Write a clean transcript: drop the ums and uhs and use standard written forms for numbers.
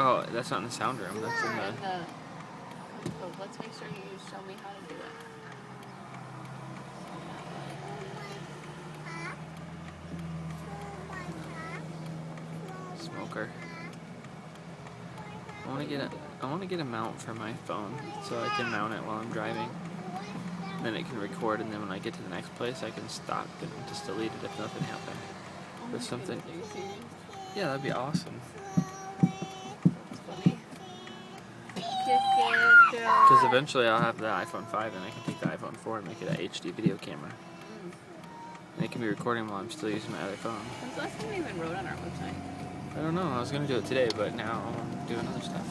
Oh, that's not in the sound room. That's in the... Oh, let's make sure you show me how to do it. Smoker. I want to get a mount for my phone so I can mount it while I'm driving. Then it can record, and then when I get to the next place, I can stop and just delete it if nothing happened. Oh, Or something. are you serious? Yeah, that'd be awesome. That's funny. Because eventually I'll have the iPhone 5 and I can take the iPhone 4 and make it an HD video camera. And it can be recording while I'm still using my other phone. When's the last time we even wrote on our website? I don't know. I was going to do it today, but now I'm doing other stuff.